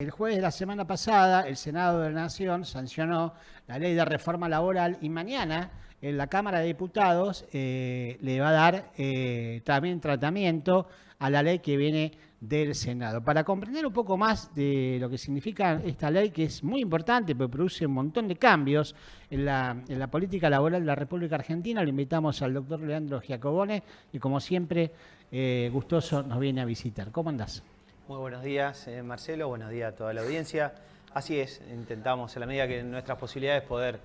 El jueves de la semana pasada, el Senado de la Nación sancionó la ley de reforma laboral y mañana en la Cámara de Diputados le va a dar también tratamiento a la ley que viene del Senado. Para comprender un poco más de lo que significa esta ley, que es muy importante porque produce un montón de cambios en la política laboral de la República Argentina, le invitamos al doctor Leandro Giacobone y como siempre, gustoso nos viene a visitar. ¿Cómo andás? Muy buenos días, Marcelo, buenos días a toda la audiencia. Así es, intentamos a la medida que nuestras posibilidades poder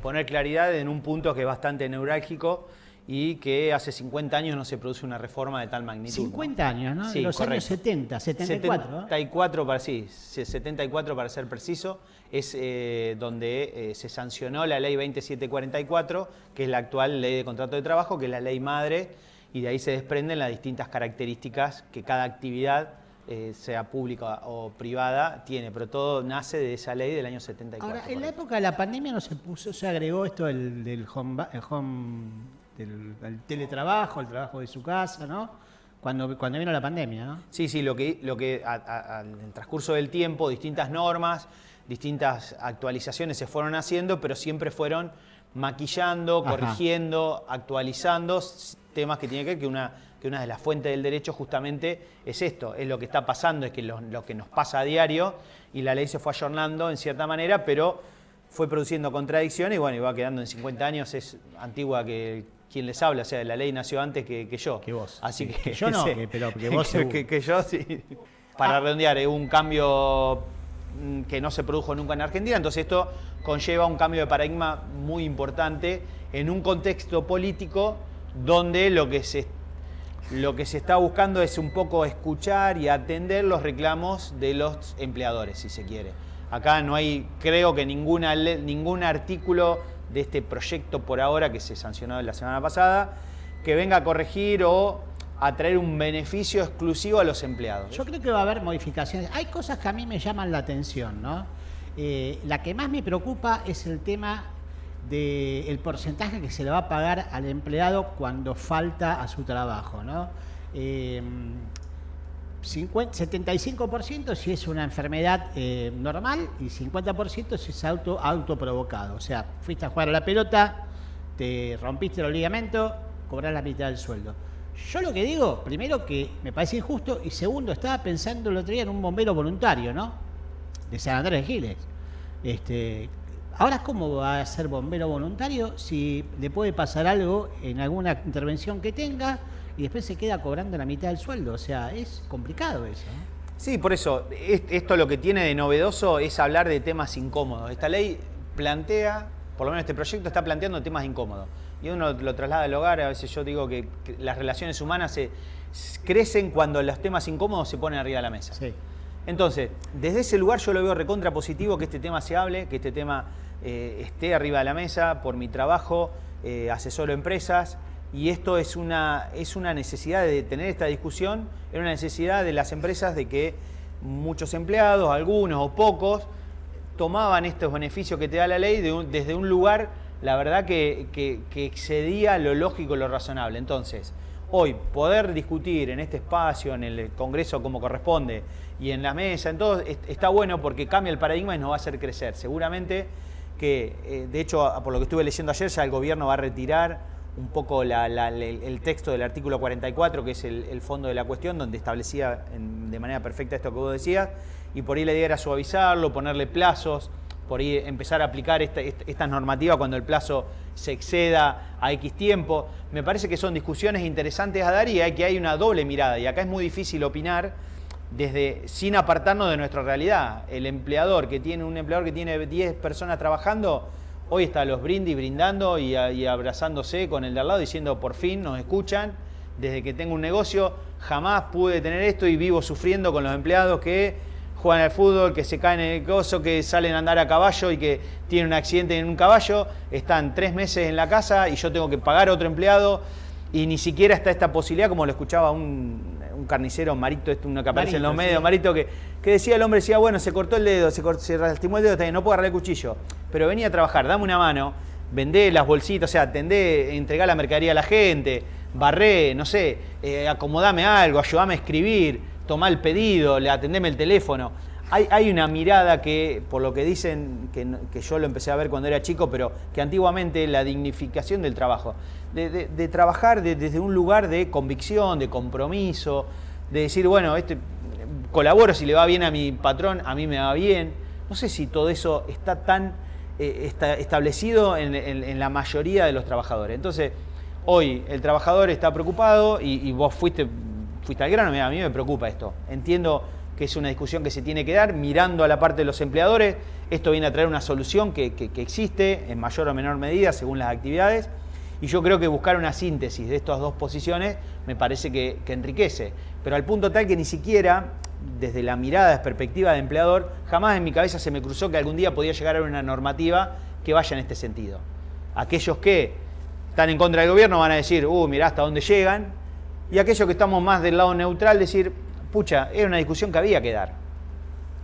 poner claridad en un punto que es bastante neurálgico y que hace 50 años no se produce una reforma de tal magnitud. 50 años, ¿no? Sí, de los correcto. años 70, 74. 74 para, sí, 74 para ser preciso, es donde se sancionó la ley 20744, que es la actual ley de contrato de trabajo, que es la ley madre, y de ahí se desprenden las distintas características que cada actividad, sea pública o privada, tiene, pero todo nace de esa ley del año 74. Ahora, en la época de la pandemia no se agregó esto del teletrabajo, el trabajo de su casa, ¿no? Cuando vino la pandemia, ¿no? Sí, sí, lo que en el transcurso del tiempo, distintas normas, distintas actualizaciones se fueron haciendo, pero siempre fueron maquillando, corrigiendo, actualizando temas que tienen que ver que una de las fuentes del derecho justamente es esto, es lo que está pasando, es que lo que nos pasa a diario, y la ley se fue ayornando en cierta manera, pero fue produciendo contradicciones y bueno, y va quedando en 50 años, es antigua que quien les habla, o sea, la ley nació antes que yo. Que vos. Así sí, que yo no, pero que vos que yo sí. Para redondear, es un cambio que no se produjo nunca en Argentina, entonces esto conlleva un cambio de paradigma muy importante en un contexto político donde lo que se está buscando es un poco escuchar y atender los reclamos de los empleadores, si se quiere. Acá no hay, creo que ningún artículo de este proyecto por ahora que se sancionó la semana pasada que venga a corregir o a traer un beneficio exclusivo a los empleados. Yo creo que va a haber modificaciones. Hay cosas que a mí me llaman la atención, ¿no? La que más me preocupa es el tema del porcentaje que se le va a pagar al empleado cuando falta a su trabajo, ¿no? 75% si es una enfermedad normal y 50% si es autoprovocado. O sea, fuiste a jugar a la pelota, te rompiste el ligamento, cobrás la mitad del sueldo. Yo lo que digo, primero que me parece injusto y segundo, estaba pensando el otro día en un bombero voluntario, ¿no? De San Andrés de Giles. Ahora, ¿cómo va a ser bombero voluntario si le puede pasar algo en alguna intervención que tenga y después se queda cobrando la mitad del sueldo? O sea, es complicado eso, ¿no? Sí, por eso, esto lo que tiene de novedoso es hablar de temas incómodos. Esta ley plantea, por lo menos este proyecto está planteando temas incómodos. Y uno lo traslada al hogar, a veces yo digo que las relaciones humanas se crecen cuando los temas incómodos se ponen arriba de la mesa. Sí. Entonces, desde ese lugar yo lo veo recontra positivo que este tema se hable, que este tema esté arriba de la mesa. Por mi trabajo, asesoro empresas, y esto es una necesidad de tener esta discusión, es una necesidad de las empresas de que muchos empleados, algunos o pocos, tomaban estos beneficios que te da la ley desde un lugar, la verdad que excedía lo lógico y lo razonable. Entonces, hoy poder discutir en este espacio, en el Congreso como corresponde, y en la mesa, en todo, está bueno porque cambia el paradigma y nos va a hacer crecer. Seguramente que, de hecho, por lo que estuve leyendo ayer, ya el gobierno va a retirar un poco el texto del artículo 44, que es el fondo de la cuestión, donde establecía de manera perfecta esto que vos decías, y por ahí la idea era suavizarlo, ponerle plazos, por ahí empezar a aplicar esta normativa cuando el plazo se exceda a X tiempo. Me parece que son discusiones interesantes a dar y que hay una doble mirada, y acá es muy difícil opinar sin apartarnos de nuestra realidad. Un empleador que tiene 10 personas trabajando, hoy está a los brindis brindando y abrazándose con el de al lado diciendo por fin nos escuchan. Desde que tengo un negocio jamás pude tener esto y vivo sufriendo con los empleados que juegan al fútbol, que se caen en el coso, que salen a andar a caballo y que tienen un accidente en un caballo, están 3 meses en la casa y yo tengo que pagar a otro empleado y ni siquiera está esta posibilidad, como lo escuchaba un carnicero, Marito, uno que aparece en los medios, sí. Marito, que decía, el hombre decía, bueno, se cortó el dedo, se lastimó el dedo, no puedo agarrar el cuchillo, pero venía a trabajar, dame una mano, vendé las bolsitas, o sea, entregá la mercadería a la gente, barré, no sé, acomodame algo, ayudame a escribir, tomá el pedido, atendeme el teléfono. hay una mirada que, por lo que dicen, que yo lo empecé a ver cuando era chico, pero que antiguamente la dignificación del trabajo, de trabajar desde un lugar de convicción, de compromiso, de decir, bueno, colaboro, si le va bien a mi patrón, a mí me va bien. No sé si todo eso está tan está establecido en la mayoría de los trabajadores. Entonces, hoy el trabajador está preocupado y vos fuiste al grano. Mira, a mí me preocupa esto. Entiendo que es una discusión que se tiene que dar mirando a la parte de los empleadores. Esto viene a traer una solución que existe en mayor o menor medida según las actividades. Y yo creo que buscar una síntesis de estas dos posiciones me parece que enriquece. Pero al punto tal que ni siquiera, desde la mirada de perspectiva de empleador, jamás en mi cabeza se me cruzó que algún día podía llegar a una normativa que vaya en este sentido. Aquellos que están en contra del gobierno van a decir, mirá hasta dónde llegan. Y aquellos que estamos más del lado neutral, decir, pucha, era una discusión que había que dar.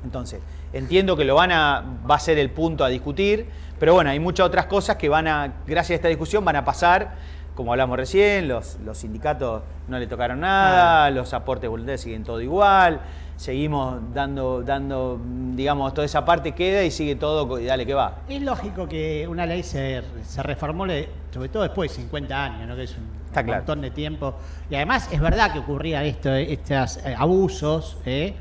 Entonces, entiendo que va a ser el punto a discutir, pero bueno, hay muchas otras cosas que gracias a esta discusión, van a pasar, como hablamos recién, los sindicatos no le tocaron nada, los aportes voluntarios siguen todo igual, seguimos dando, digamos, toda esa parte queda y sigue todo, y dale que va. Es lógico que una ley se reformule, sobre todo después de 50 años, ¿no? Que es un montón de tiempo. Y además es verdad que ocurrían estos abusos, se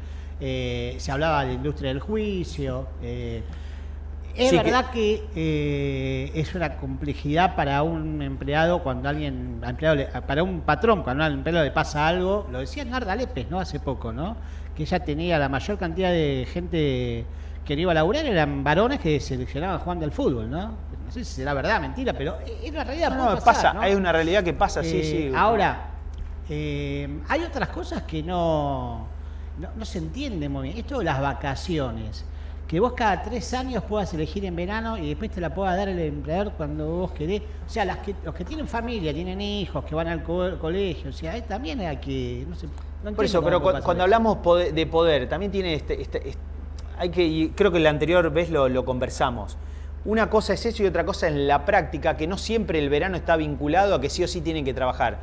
hablaba de la industria del juicio. Es verdad que es una complejidad para un empleado para un patrón, cuando al empleado le pasa algo. Lo decía Narda Lépez, ¿no? Hace poco, ¿no? Que ella tenía la mayor cantidad de gente que no iba a laburar, eran varones que seleccionaban jugando al fútbol, ¿no? No sé si será verdad, mentira, pero es una realidad. No, pasa, ¿no? Hay una realidad que pasa, sí. Ahora, hay otras cosas que no se entienden muy bien. Esto de las vacaciones. Que vos cada 3 años puedas elegir en verano y después te la pueda dar el empleador cuando vos querés. O sea, los que tienen familia, tienen hijos, que van al colegio, o sea, también hay que... No por eso, pero cuando hablamos de poder, también tiene y creo que la anterior vez lo conversamos. Una cosa es eso y otra cosa es la práctica, que no siempre el verano está vinculado a que sí o sí tienen que trabajar.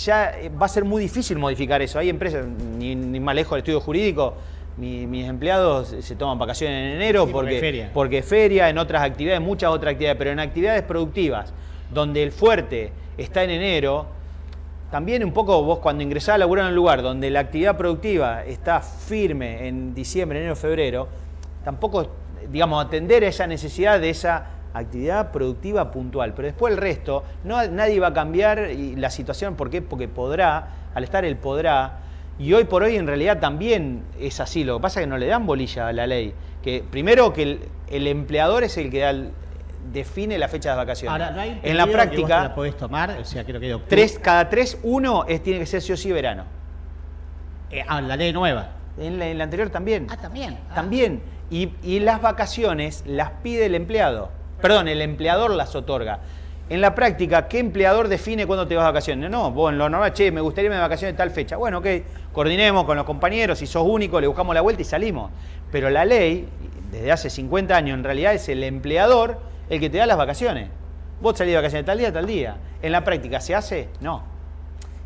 Ya va a ser muy difícil modificar eso. Hay empresas, ni más lejos del estudio jurídico, mis empleados se toman vacaciones en enero porque es feria, en otras actividades, muchas otras actividades, pero en actividades productivas, donde el fuerte está en enero, también un poco vos cuando ingresás a laburar en un lugar donde la actividad productiva está firme en diciembre, enero, febrero, tampoco, digamos, atender a esa necesidad de esa actividad productiva puntual. Pero después el resto, nadie va a cambiar la situación. ¿Por qué? Porque podrá, al estar el podrá, y hoy por hoy en realidad también es así. Lo que pasa es que no le dan bolilla a la ley. Que primero que el empleador es el que define la fecha de vacaciones. Ahora, ¿no hay un en la práctica que vos te la podés tomar? O sea, creo que cada 3, 1 tiene que ser sí o sí verano. La ley nueva. En la anterior también. También. También. Y las vacaciones las pide el empleado. Perdón, el empleador las otorga. En la práctica, ¿qué empleador define cuándo te vas de vacaciones? No, vos en lo normal, me gustaría irme de vacaciones tal fecha. Bueno, ok, coordinemos con los compañeros, si sos único, le buscamos la vuelta y salimos. Pero la ley, desde hace 50 años, en realidad es el empleador el que te da las vacaciones. Vos salís de vacaciones tal día. En la práctica, ¿se hace? No.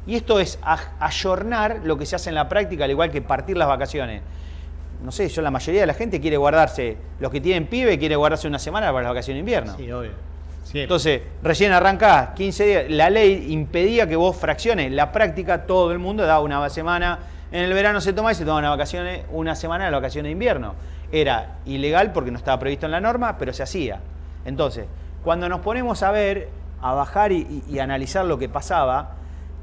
Y esto es ayornar lo que se hace en la práctica, al igual que partir las vacaciones. No sé, la mayoría de la gente quiere guardarse, los que tienen pibe, quiere guardarse una semana para las vacaciones de invierno. Sí, obvio. Sí. Entonces, recién arrancás, 15 días, la ley impedía que vos fracciones. La práctica, todo el mundo da una semana, en el verano se toma y se toma una semana de las vacaciones de invierno. Era ilegal porque no estaba previsto en la norma, pero se hacía. Entonces, cuando nos ponemos a bajar y analizar lo que pasaba,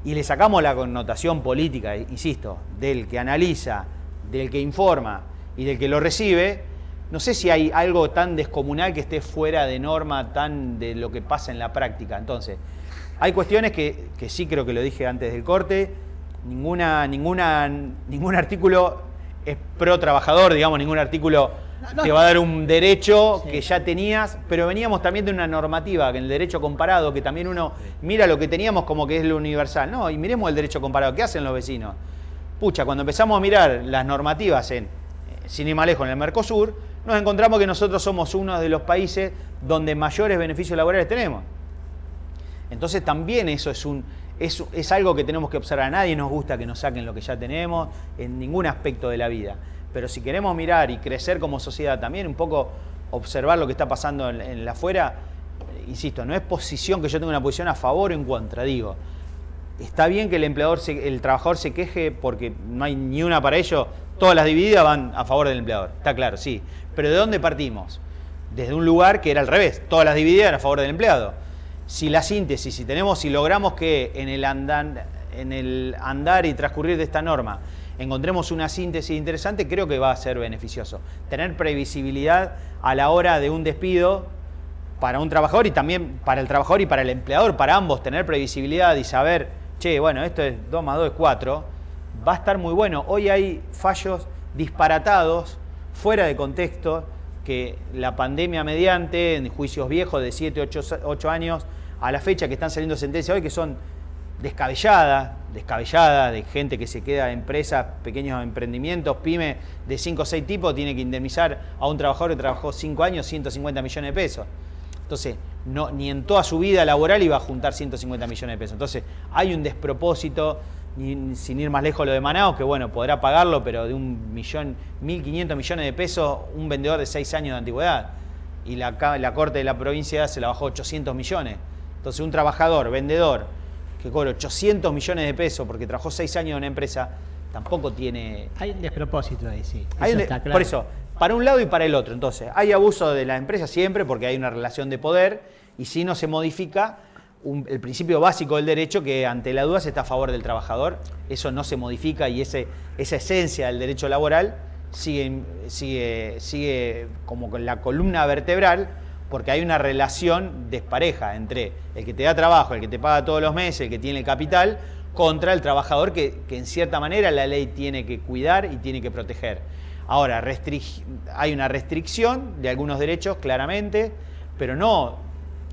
y le sacamos la connotación política, insisto, del que analiza, del que informa y del que lo recibe, no sé si hay algo tan descomunal que esté fuera de norma, tan de lo que pasa en la práctica. Entonces, hay cuestiones que sí creo que lo dije antes del corte, ningún artículo es pro trabajador, digamos, ningún artículo te va a dar un derecho que ya tenías, pero veníamos también de una normativa, que el derecho comparado, que también uno mira lo que teníamos como que es lo universal. No, y miremos el derecho comparado, ¿qué hacen los vecinos? Pucha, cuando empezamos a mirar las normativas sin ir más lejos, en el Mercosur, nos encontramos que nosotros somos uno de los países donde mayores beneficios laborales tenemos. Entonces también eso es algo que tenemos que observar. A nadie nos gusta que nos saquen lo que ya tenemos en ningún aspecto de la vida. Pero si queremos mirar y crecer como sociedad también, un poco observar lo que está pasando en la afuera, insisto, no es posición que yo tenga una posición a favor o en contra, digo. Está bien que el trabajador se queje porque no hay ni una para ello, todas las divididas van a favor del empleador, está claro, sí. Pero ¿de dónde partimos? Desde un lugar que era al revés, todas las divididas eran a favor del empleado. Si la síntesis, si logramos que en el andar y transcurrir de esta norma encontremos una síntesis interesante, creo que va a ser beneficioso. Tener previsibilidad a la hora de un despido para un trabajador y también para el trabajador y para el empleador, para ambos, tener previsibilidad y saber, che, bueno, esto es 2 más 2 es 4, va a estar muy bueno. Hoy hay fallos disparatados, fuera de contexto, que la pandemia mediante, en juicios viejos de 7, 8 años, a la fecha que están saliendo sentencias hoy, que son descabelladas, de gente que se queda en empresas, pequeños emprendimientos, pyme de 5 o 6 tipos, tiene que indemnizar a un trabajador que trabajó 5 años, 150 millones de pesos. Entonces, ni en toda su vida laboral iba a juntar 150 millones de pesos. Entonces, hay un despropósito, sin ir más lejos lo de Manaos, que bueno, podrá pagarlo, pero de 1.500 millones de pesos, un vendedor de 6 años de antigüedad. Y la Corte de la provincia se la bajó 800 millones. Entonces, un trabajador, vendedor, que cobra 800 millones de pesos porque trabajó 6 años en una empresa, tampoco tiene... Hay un despropósito ahí, sí. Está claro. Por eso, para un lado y para el otro. Entonces, hay abuso de la empresa siempre porque hay una relación de poder y si no se modifica el principio básico del derecho, que ante la duda se está a favor del trabajador, eso no se modifica y esa esencia del derecho laboral sigue como con la columna vertebral, porque hay una relación despareja entre el que te da trabajo, el que te paga todos los meses, el que tiene el capital, contra el trabajador que en cierta manera la ley tiene que cuidar y tiene que proteger. Ahora, hay una restricción de algunos derechos, claramente, pero no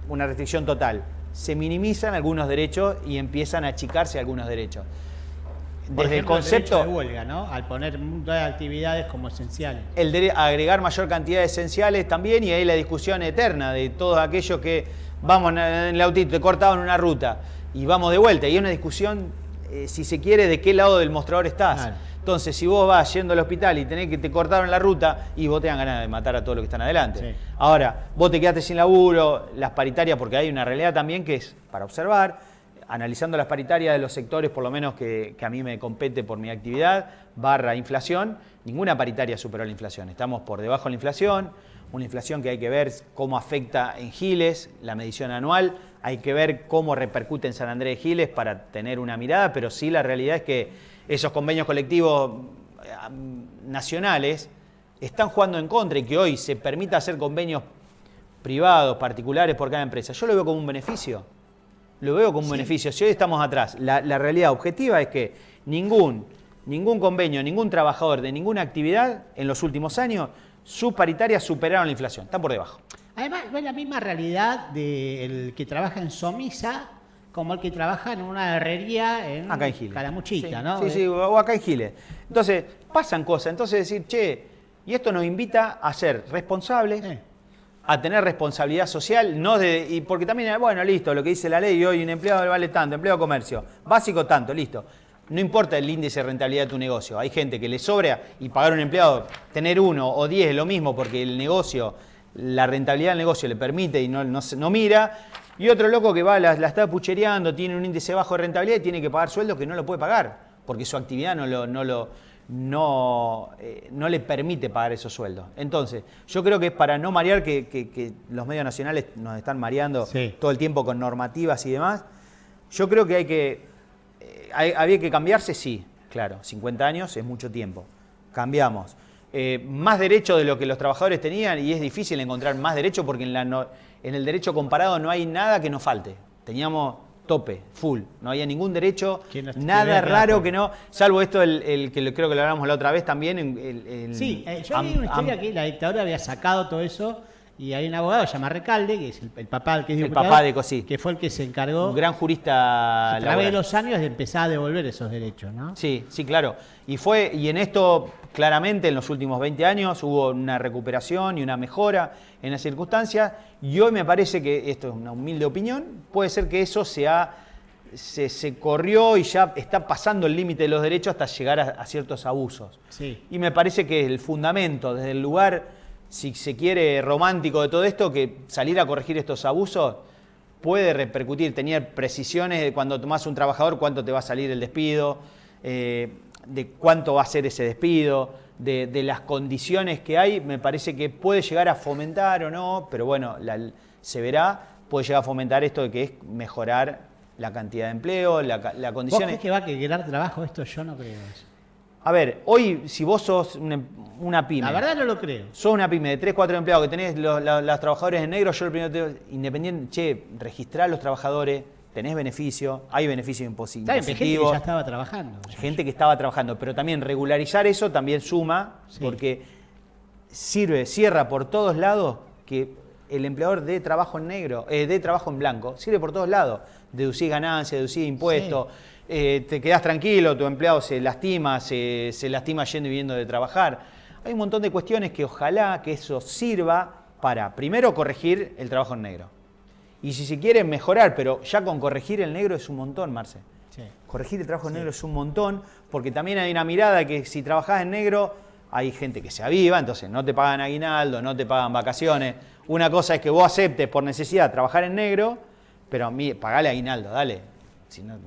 una restricción total. Se minimizan algunos derechos y empiezan a achicarse algunos derechos. Por ejemplo, el derecho de huelga, ¿no? Al poner muchas actividades como esenciales. Agregar mayor cantidad de esenciales también, y ahí la discusión eterna de todos aquellos que vamos en el autito, te cortaban una ruta y vamos de vuelta. Y es una discusión, si se quiere, de qué lado del mostrador estás. Claro. Entonces, si vos vas yendo al hospital y tenés que te cortaron la ruta, y vos te dan ganas de matar a todos los que están adelante. Sí. Ahora, vos te quedaste sin laburo, las paritarias, porque hay una realidad también que es para observar, analizando las paritarias de los sectores, por lo menos que a mí me compete por mi actividad, / inflación, ninguna paritaria superó la inflación. Estamos por debajo de la inflación, una inflación que hay que ver cómo afecta en Giles, la medición anual, hay que ver cómo repercute en San Andrés de Giles para tener una mirada, pero sí la realidad es que esos convenios colectivos nacionales están jugando en contra y que hoy se permita hacer convenios privados, particulares por cada empresa. Yo lo veo como un beneficio. Lo veo como un beneficio. Si hoy estamos atrás, la realidad objetiva es que ningún convenio, ningún trabajador de ninguna actividad en los últimos años, sus paritarias superaron la inflación, están por debajo. Además, no es la misma realidad del que trabaja en Somisa como el que trabaja en una herrería en Calamuchita, sí, ¿no? Sí, o acá en Giles. Entonces, pasan cosas. Entonces decir, che, y esto nos invita a ser responsables, a tener responsabilidad social, y porque también, bueno, listo, lo que dice la ley, hoy un empleado vale tanto, empleado de comercio, básico tanto, listo. No importa el índice de rentabilidad de tu negocio, hay gente que le sobra y pagar a un empleado, tener 1 o 10 es lo mismo porque el negocio, la rentabilidad del negocio le permite y no mira, y otro loco que va, la está puchereando, tiene un índice bajo de rentabilidad y tiene que pagar sueldos que no lo puede pagar, porque su actividad no le permite pagar esos sueldos. Entonces, yo creo que es para no marear, que los medios nacionales nos están mareando todo el tiempo con normativas y demás. Yo creo que había que cambiarse, sí, claro, 50 años es mucho tiempo. Cambiamos. Más derecho de lo que los trabajadores tenían, y es difícil encontrar más derecho porque en el derecho comparado no hay nada que nos falte. Teníamos tope, full. No había ningún derecho, nada raro que no, salvo esto, el que creo que lo hablamos la otra vez también. Sí, yo vi una historia que la dictadura había sacado todo eso y hay un abogado, se llama Recalde, que es el papá, que es diputado, el papá de Cosí, que fue el que se encargó, un gran jurista a través de los años, de empezar a devolver esos derechos, ¿no? Sí, claro. Y en esto, claramente, en los últimos 20 años hubo una recuperación y una mejora en las circunstancias, y hoy me parece que, esto es una humilde opinión, puede ser que eso se ha se corrió y ya está pasando el límite de los derechos hasta llegar a ciertos abusos. Sí. Y me parece que el fundamento, desde el lugar, si se quiere, romántico de todo esto, que salir a corregir estos abusos puede repercutir, tener precisiones de cuando tomás un trabajador, cuánto te va a salir el despido, de cuánto va a ser ese despido, de las condiciones que hay, me parece que puede llegar a fomentar o no, pero bueno, se verá, puede llegar a fomentar esto de que es mejorar la cantidad de empleo, la condición. ¿Vos crees que va a quedar trabajo esto? Yo no creo eso. A ver, hoy si vos sos una pyme. La verdad no lo creo. Sos una pyme de 3, 4 empleados que tenés los trabajadores en negro, yo el primero te digo, independiente, registrá a los trabajadores, tenés beneficio, hay beneficio impositivo. Está bien, gente que ya estaba trabajando. Gente que estaba trabajando, pero también regularizar eso también suma, sí, porque cierra por todos lados que el empleador dé trabajo en negro, dé trabajo en blanco, sirve por todos lados. Deducís ganancias, deducís impuestos, sí, te quedás tranquilo, tu empleado se lastima yendo y viniendo de trabajar. Hay un montón de cuestiones que ojalá que eso sirva para, primero, corregir el trabajo en negro. Y si se quiere mejorar, pero ya con corregir el negro es un montón, Marce. Sí. Corregir el trabajo en negro es un montón, porque también hay una mirada que si trabajás en negro, hay gente que se aviva, entonces no te pagan aguinaldo, no te pagan vacaciones. Una cosa es que vos aceptes por necesidad trabajar en negro, pero pagale aguinaldo, dale. Si no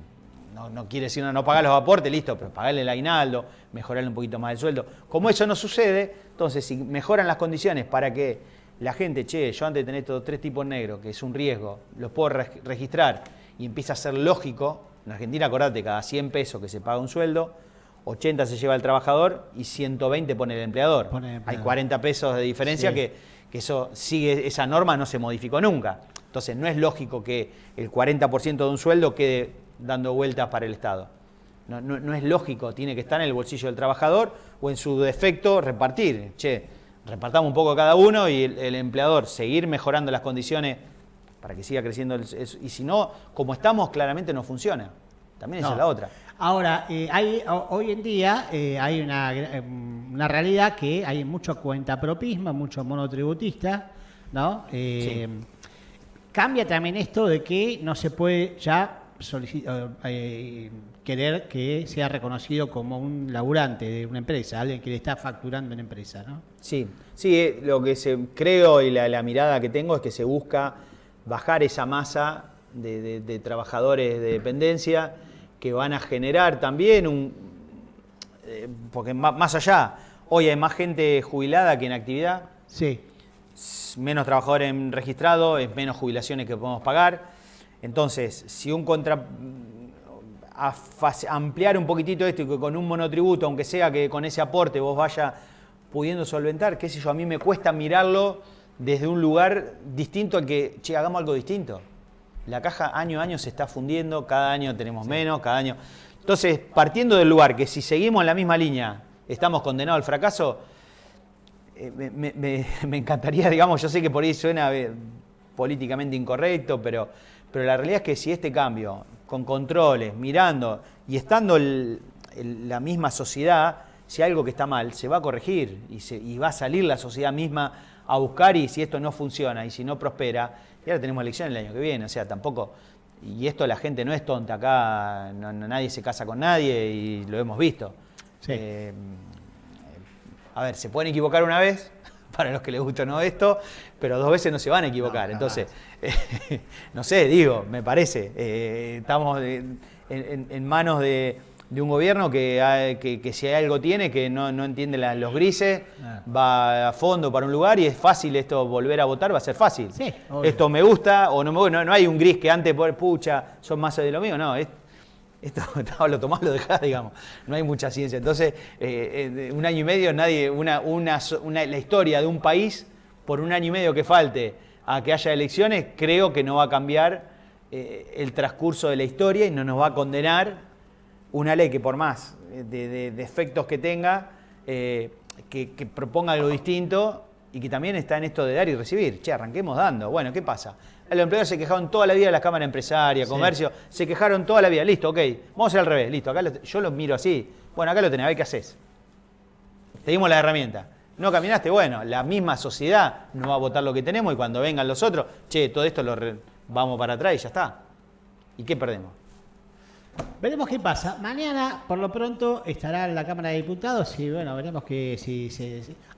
quiere decir no pagás los aportes, listo, pero pagale el aguinaldo, mejorarle un poquito más el sueldo. Como eso no sucede, entonces si mejoran las condiciones para que la gente, yo antes de tener estos 3 tipos negros, que es un riesgo, los puedo registrar y empieza a ser lógico. En Argentina, acordate, cada 100 pesos que se paga un sueldo, 80 se lleva el trabajador y 100 pone el empleador. Hay 40 pesos de diferencia, sí, que eso sigue, esa norma no se modificó nunca. Entonces no es lógico que el 40% de un sueldo quede dando vueltas para el Estado. No es lógico, tiene que estar en el bolsillo del trabajador o en su defecto repartir. Repartamos un poco cada uno y el empleador seguir mejorando las condiciones para que siga creciendo. Y si no, como estamos, claramente no funciona. También esa es la otra. Ahora, hoy en día hay una realidad que hay mucho cuentapropismo, mucho monotributista, ¿no? Sí. Cambia también esto de que no se puede ya querer que sea reconocido como un laburante de una empresa, alguien que le está facturando en empresa, ¿no? Sí, lo que creo y la mirada que tengo es que se busca bajar esa masa de trabajadores de dependencia que van a generar también porque más allá, hoy hay más gente jubilada que en actividad. Sí. Menos trabajadores en registrado, es menos jubilaciones que podemos pagar. Entonces, si ampliar un poquitito esto y que con un monotributo, aunque sea que con ese aporte vos vayas pudiendo solventar, qué sé yo, a mí me cuesta mirarlo desde un lugar distinto al que, hagamos algo distinto. La caja año a año se está fundiendo, cada año tenemos menos, cada año. Entonces, partiendo del lugar que si seguimos en la misma línea estamos condenados al fracaso, me encantaría, digamos, yo sé que por ahí suena políticamente incorrecto, pero la realidad es que si este cambio, con controles, mirando y estando la misma sociedad, si hay algo que está mal, se va a corregir y va a salir la sociedad misma a buscar, y si esto no funciona y si no prospera, y ahora tenemos elecciones el año que viene, o sea, tampoco, y esto la gente no es tonta, acá nadie se casa con nadie y lo hemos visto. Sí. A ver, se pueden equivocar una vez, para los que les gusta no esto, pero 2 veces no se van a equivocar. No, entonces, no sé, digo, me parece, estamos en manos de un gobierno que si hay algo tiene, que no entiende los grises, va a fondo para un lugar y es fácil esto, volver a votar va a ser fácil. Sí, esto me gusta o no me gusta, no hay un gris que antes, pucha, son más de lo mío, no, esto lo tomás, lo dejás, digamos. No hay mucha ciencia. Entonces, 1 año y medio, la historia de un país, por 1 año y medio que falte a que haya elecciones, creo que no va a cambiar el transcurso de la historia y no nos va a condenar una ley que por más de efectos que tenga, que proponga algo distinto y que también está en esto de dar y recibir. Arranquemos dando. Bueno, ¿qué pasa? Los empleadores se quejaron toda la vida de las cámaras empresarias, comercio, sí, se quejaron toda la vida. Listo, ok, vamos a hacer al revés. Listo, acá yo lo miro así. Bueno, acá lo tenés, a ver qué haces. Te dimos la herramienta. ¿No caminaste? Bueno, la misma sociedad no va a votar lo que tenemos y cuando vengan los otros, todo esto vamos para atrás y ya está. ¿Y qué perdemos? Veremos qué pasa. Mañana, por lo pronto, estará en la Cámara de Diputados y bueno, veremos que si...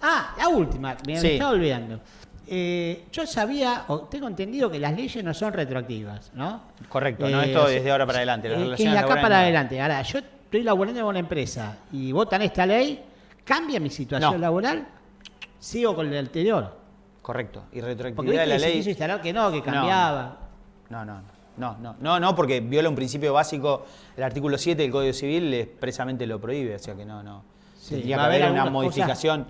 La última, me estaba olvidando. Yo sabía, o tengo entendido que las leyes no son retroactivas, ¿no? Correcto, no, esto es de ahora para adelante. Que es de acá para adelante. Ahora, yo estoy laburando en una empresa y votan esta ley, ¿cambia mi situación laboral? ¿Sigo con el anterior? Correcto. Y Porque retroactividad de la ley... se quiso instalar que no, que cambiaba. No, porque viola un principio básico. El artículo 7 del Código Civil expresamente lo prohíbe, o sea que no. Sí, tendría que haber una modificación.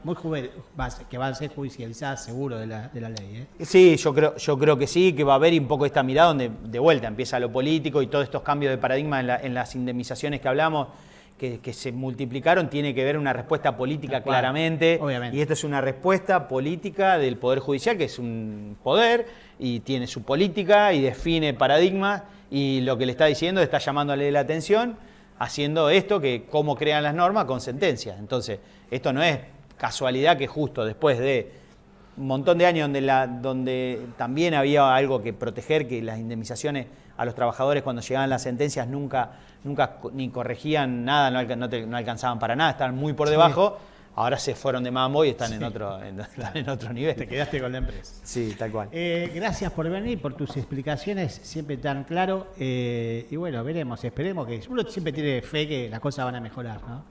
Que van a ser judicializadas seguro de la ley. Sí, yo creo que sí, que va a haber un poco esta mirada donde de vuelta empieza lo político y todos estos cambios de paradigma en las indemnizaciones que hablamos, que se multiplicaron, tiene que ver una respuesta política claramente. Obviamente. Y esto es una respuesta política del Poder Judicial, que es un poder y tiene su política y define paradigmas, y lo que le está diciendo está llamándole la atención, haciendo esto, que cómo crean las normas con sentencias. Entonces, esto no es casualidad que justo después de un montón de años donde también había algo que proteger, que las indemnizaciones a los trabajadores cuando llegaban las sentencias nunca ni corregían nada, no alcanzaban para nada, estaban muy por debajo. Ahora se fueron de mambo y están en otro nivel. Te quedaste con la empresa. Sí, tal cual. Gracias por venir, por tus explicaciones, siempre tan claro. Y bueno, esperemos que... Uno siempre tiene fe que las cosas van a mejorar, ¿no?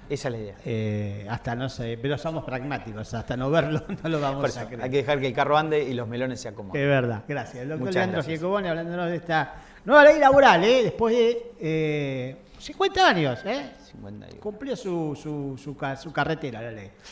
Esa es la idea. Hasta no sé, pero somos pragmáticos, hasta no verlo no lo vamos a creer. Hay que dejar que el carro ande y los melones se acomoden. Es verdad, gracias. El doctor Muchas Leandro gracias. Giacobone hablándonos de esta nueva ley laboral, después de 50 años, 50 años. cumplió su carretera la ley.